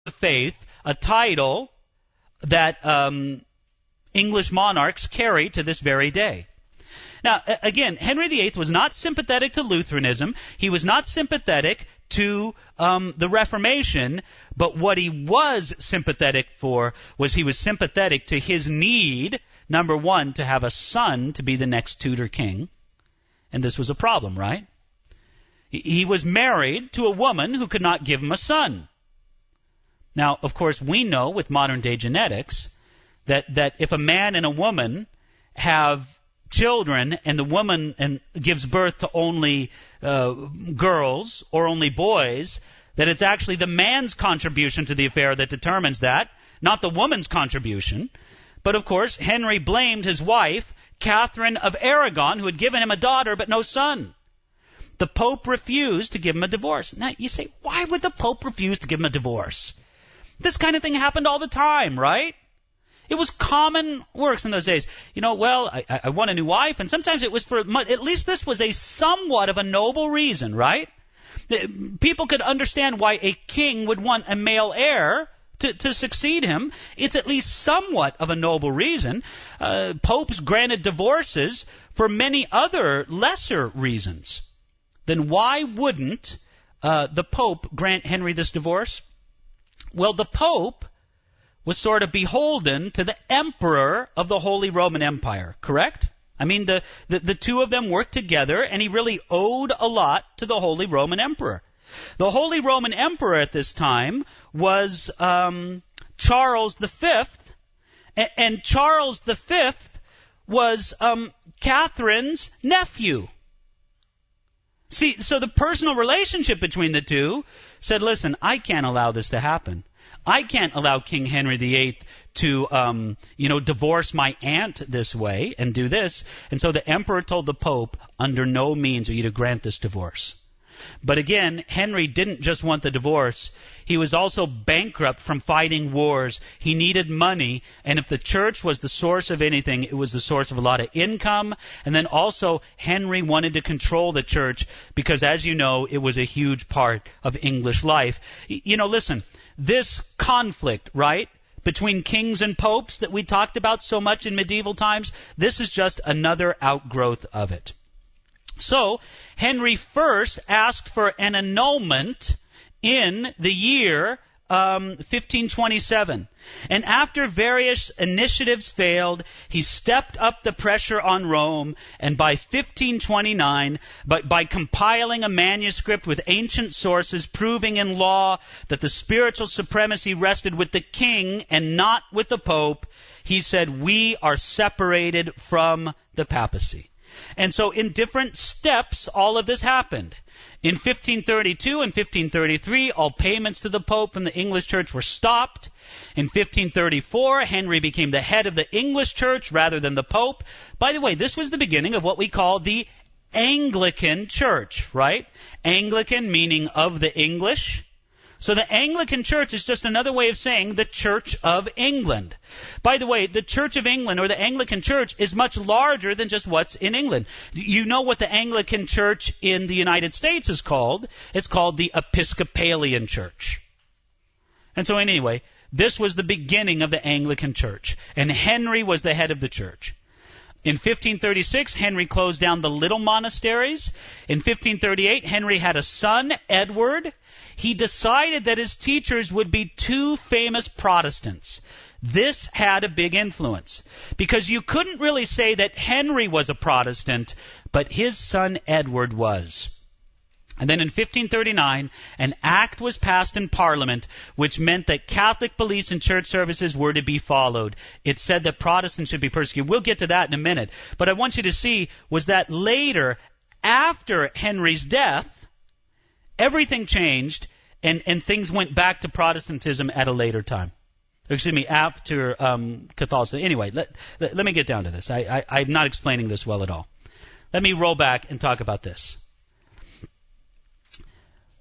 the faith, a title that English monarchs carry to this very day. Now, again, Henry VIII was not sympathetic to Lutheranism. He was not sympathetic to the Reformation, but what he was sympathetic for was he was sympathetic to his need, number one, to have a son to be the next Tudor king. And this was a problem, right? He was married to a woman who could not give him a son. Now, of course, we know with modern-day genetics that if a man and a woman have children and the woman gives birth to only girls or only boys, that it's actually the man's contribution to the affair that determines that, not the woman's contribution. But, of course, Henry blamed his wife, Catherine of Aragon, who had given him a daughter but no son. The Pope refused to give him a divorce. Now, you say, why would the Pope refuse to give him a divorce? This kind of thing happened all the time, right? It was common works in those days. You know, well, I want a new wife, and sometimes it was for, at least this was a somewhat of a noble reason, right? People could understand why a king would want a male heir to succeed him. It's at least somewhat of a noble reason. Popes granted divorces for many other lesser reasons. Then why wouldn't the Pope grant Henry this divorce? Well, the Pope was sort of beholden to the Emperor of the Holy Roman Empire, correct? I mean, the two of them worked together, and he really owed a lot to the Holy Roman Emperor. The Holy Roman Emperor at this time was Charles V, and Charles V was Catherine's nephew. See, so the personal relationship between the two said, listen, I can't allow this to happen. I can't allow King Henry VIII to, divorce my aunt this way and do this. And so the emperor told the Pope, under no means are you to grant this divorce. But again, Henry didn't just want the divorce. He was also bankrupt from fighting wars. He needed money. And if the church was the source of anything, it was the source of a lot of income. And then also, Henry wanted to control the church because, as you know, it was a huge part of English life. You know, listen, this conflict, right, between kings and popes that we talked about so much in medieval times, this is just another outgrowth of it. So, Henry first asked for an annulment in the year 1527. And after various initiatives failed, he stepped up the pressure on Rome, and by 1529, by compiling a manuscript with ancient sources proving in law that the spiritual supremacy rested with the king and not with the pope, he said, we are separated from the papacy. And so in different steps, all of this happened. In 1532 and 1533, all payments to the Pope from the English Church were stopped. In 1534, Henry became the head of the English Church rather than the Pope. By the way, this was the beginning of what we call the Anglican Church, right? Anglican meaning of the English. So the Anglican Church is just another way of saying the Church of England. By the way, the Church of England, or the Anglican Church, is much larger than just what's in England. You know what the Anglican Church in the United States is called? It's called the Episcopalian Church. And so anyway, this was the beginning of the Anglican Church, and Henry was the head of the church. In 1536, Henry closed down the little monasteries. In 1538, Henry had a son, Edward. He decided that his teachers would be two famous Protestants. This had a big influence because you couldn't really say that Henry was a Protestant, but his son Edward was. And then in 1539, an act was passed in Parliament which meant that Catholic beliefs and church services were to be followed. It said that Protestants should be persecuted. We'll get to that in a minute. But I want you to see was that later, after Henry's death, everything changed and things went back to Protestantism at a later time. Excuse me, after Catholicism. Anyway, let me get down to this. I'm not explaining this well at all. Let me roll back and talk about this.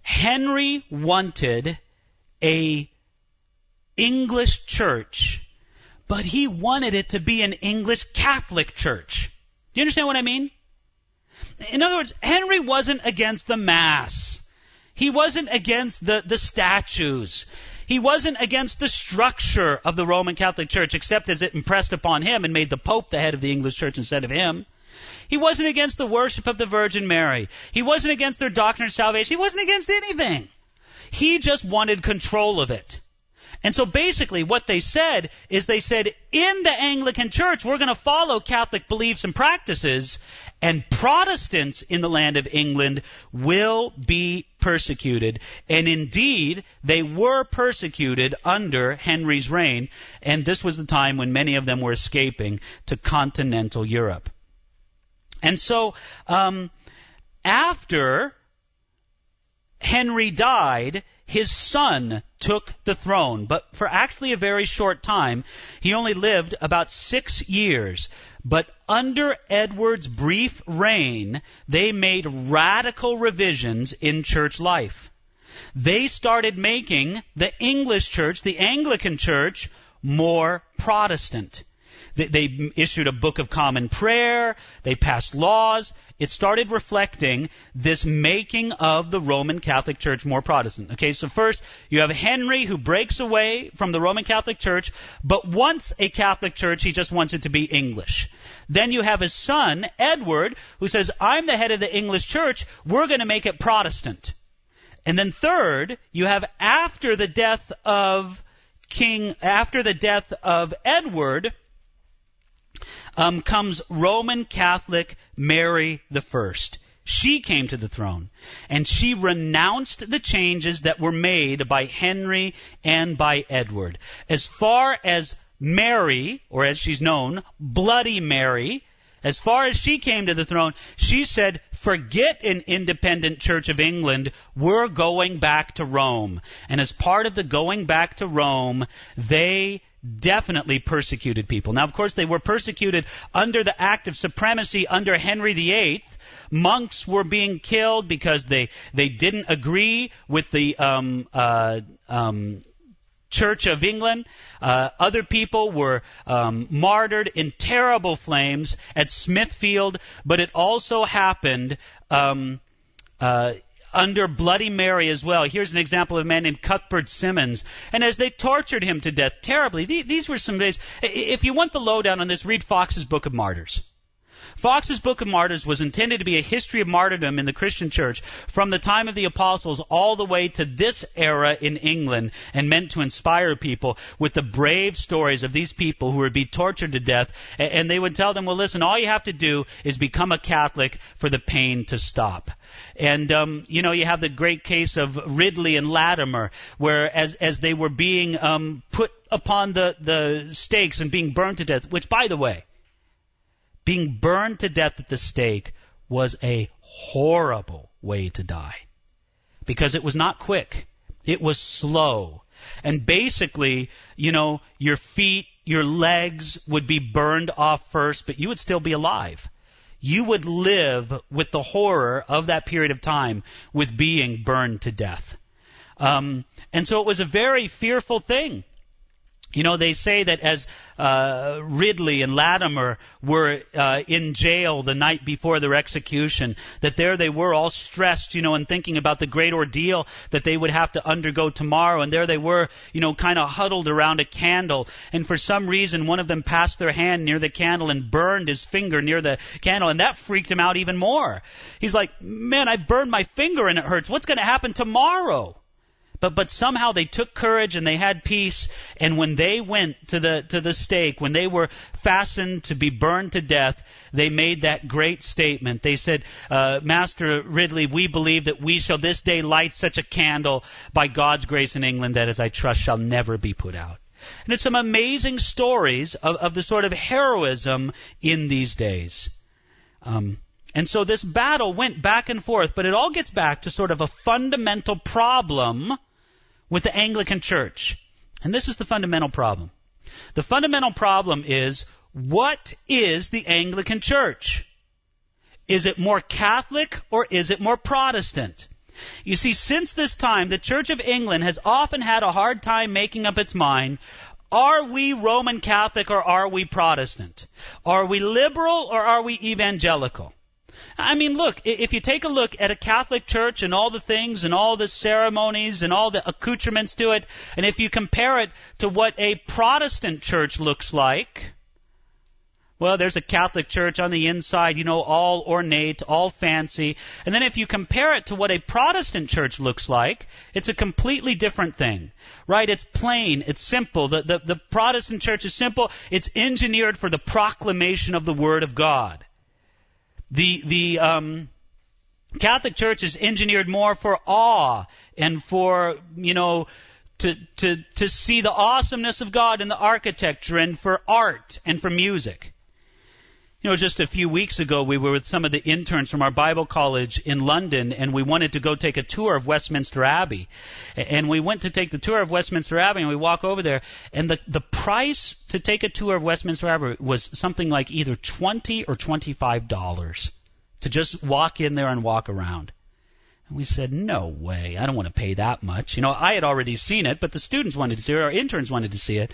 Henry wanted a English church, but he wanted it to be an English Catholic church. Do you understand what I mean? In other words, Henry wasn't against the Mass. He wasn't against the statues. He wasn't against the structure of the Roman Catholic Church, except as it impressed upon him and made the Pope the head of the English Church instead of him. He wasn't against the worship of the Virgin Mary. He wasn't against their doctrine of salvation. He wasn't against anything. He just wanted control of it. And so basically what they said is they said, in the Anglican Church, we're going to follow Catholic beliefs and practices, and Protestants in the land of England will be persecuted. And indeed, they were persecuted under Henry's reign, and this was the time when many of them were escaping to continental Europe. And so after Henry died, his son took the throne, but for actually a very short time. He only lived about 6 years. But under Edward's brief reign, they made radical revisions in church life. They started making the English church, the Anglican church, more Protestant. They issued a Book of Common Prayer. They passed laws. It started reflecting this making of the Roman Catholic Church more Protestant. Okay, so first you have Henry, who breaks away from the Roman Catholic Church, but wants a Catholic Church. He just wants it to be English. Then you have his son, Edward, who says, I'm the head of the English Church. We're going to make it Protestant. And then third, you have after the death of Edward, comes Roman Catholic Mary I. She came to the throne, and she renounced the changes that were made by Henry and by Edward. As far as Mary, or as she's known, Bloody Mary, as far as she came to the throne, she said, forget an independent Church of England, we're going back to Rome. And as part of the going back to Rome, they definitely persecuted people. Now, of course, they were persecuted under the Act of Supremacy under Henry VIII. Monks were being killed because they didn't agree with the Church of England. Other people were martyred in terrible flames at Smithfield, but it also happened under Bloody Mary as well. Here's an example of a man named Cuthbert Simmons. And as they tortured him to death terribly, these were some days. If you want the lowdown on this, read Fox's Book of Martyrs. Fox's Book of Martyrs was intended to be a history of martyrdom in the Christian church from the time of the apostles all the way to this era in England, and meant to inspire people with the brave stories of these people who would be tortured to death. And they would tell them, well, listen, all you have to do is become a Catholic for the pain to stop. And, you have the great case of Ridley and Latimer, where as they were being put upon the stakes and being burned to death, which, by the way, being burned to death at the stake was a horrible way to die, because it was not quick. It was slow. And basically, your feet, your legs would be burned off first, but you would still be alive. You would live with the horror of that period of time with being burned to death. And so it was a very fearful thing. They say that as Ridley and Latimer were in jail the night before their execution, that there they were all stressed, and thinking about the great ordeal that they would have to undergo tomorrow. And there they were, kind of huddled around a candle. And for some reason, one of them passed their hand near the candle and burned his finger near the candle. And that freaked him out even more. He's like, man, I burned my finger and it hurts. What's going to happen tomorrow? But somehow they took courage and they had peace. And when they went to the stake, when they were fastened to be burned to death, they made that great statement. They said, Master Ridley, we believe that we shall this day light such a candle by God's grace in England that, as I trust, shall never be put out. And it's some amazing stories of the sort of heroism in these days. And so this battle went back and forth, but it all gets back to sort of a fundamental problem with the Anglican Church. And this is the fundamental problem. The fundamental problem is, what is the Anglican Church? Is it more Catholic or is it more Protestant? You see, since this time, the Church of England has often had a hard time making up its mind. Are we Roman Catholic or are we Protestant? Are we liberal or are we evangelical? I mean, look, if you take a look at a Catholic church and all the things and all the ceremonies and all the accoutrements to it, and if you compare it to what a Protestant church looks like, well, there's a Catholic church on the inside, all ornate, all fancy. And then if you compare it to what a Protestant church looks like, it's a completely different thing, right? It's plain, it's simple. The Protestant church is simple. It's engineered for the proclamation of the Word of God. The Catholic Church is engineered more for awe and for, to see the awesomeness of God in the architecture and for art and for music. Just a few weeks ago, we were with some of the interns from our Bible college in London, and we wanted to go take a tour of Westminster Abbey. And we went to take the tour of Westminster Abbey, and we walk over there, and the price to take a tour of Westminster Abbey was something like either $20 or $25 to just walk in there and walk around. And we said, no way, I don't want to pay that much. I had already seen it, but the students wanted to see it, our interns wanted to see it.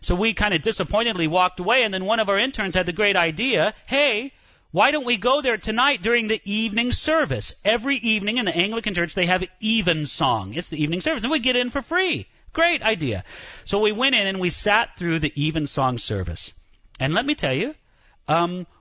So we kind of disappointedly walked away, and then one of our interns had the great idea, hey, why don't we go there tonight during the evening service? Every evening in the Anglican Church they have evensong. It's the evening service, and we get in for free. Great idea. So we went in and we sat through the evensong service. And let me tell you,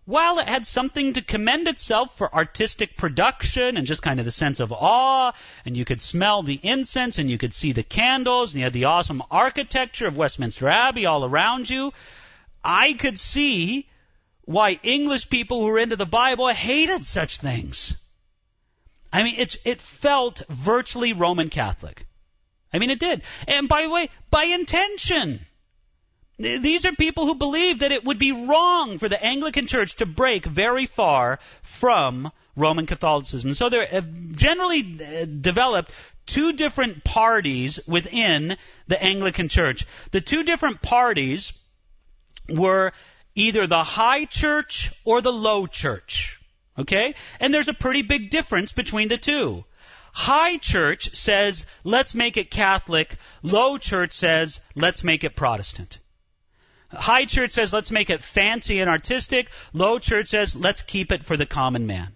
while it had something to commend itself for artistic production and just kind of the sense of awe, and you could smell the incense and you could see the candles and you had the awesome architecture of Westminster Abbey all around you, I could see why English people who were into the Bible hated such things. I mean, it felt virtually Roman Catholic. I mean, it did. And by the way, by intention. These are people who believe that it would be wrong for the Anglican Church to break very far from Roman Catholicism. So there have generally developed two different parties within the Anglican Church. The two different parties were either the high church or the low church. Okay? And there's a pretty big difference between the two. High church says, let's make it Catholic. Low church says, let's make it Protestant. High church says, let's make it fancy and artistic. Low church says, let's keep it for the common man.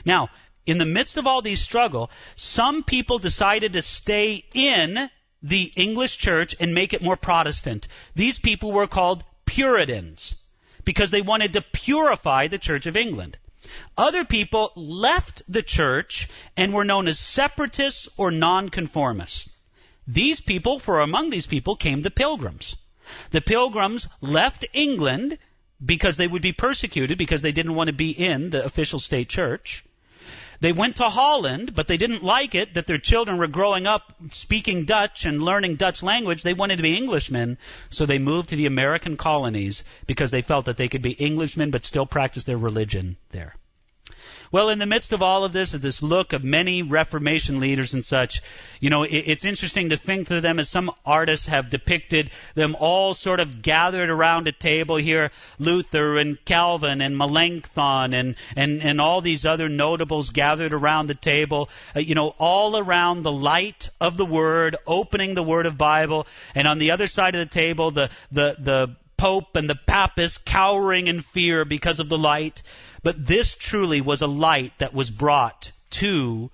Now, in the midst of all these struggle, some people decided to stay in the English church and make it more Protestant. These people were called Puritans because they wanted to purify the Church of England. Other people left the church and were known as separatists or nonconformists. Among these people came the Pilgrims. The Pilgrims left England because they would be persecuted because they didn't want to be in the official state church. They went to Holland, but they didn't like it that their children were growing up speaking Dutch and learning Dutch language. They wanted to be Englishmen, so they moved to the American colonies because they felt that they could be Englishmen but still practice their religion there. Well, in the midst of all of this look of many Reformation leaders and such, it's interesting to think through them as some artists have depicted them all sort of gathered around a table here, Luther and Calvin and Melanchthon and all these other notables gathered around the table, all around the light of the Word, opening the Word of Bible, and on the other side of the table, the Pope and the Papists cowering in fear because of the light. But this truly was a light that was brought to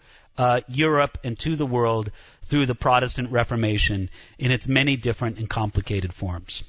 Europe and to the world through the Protestant Reformation in its many different and complicated forms.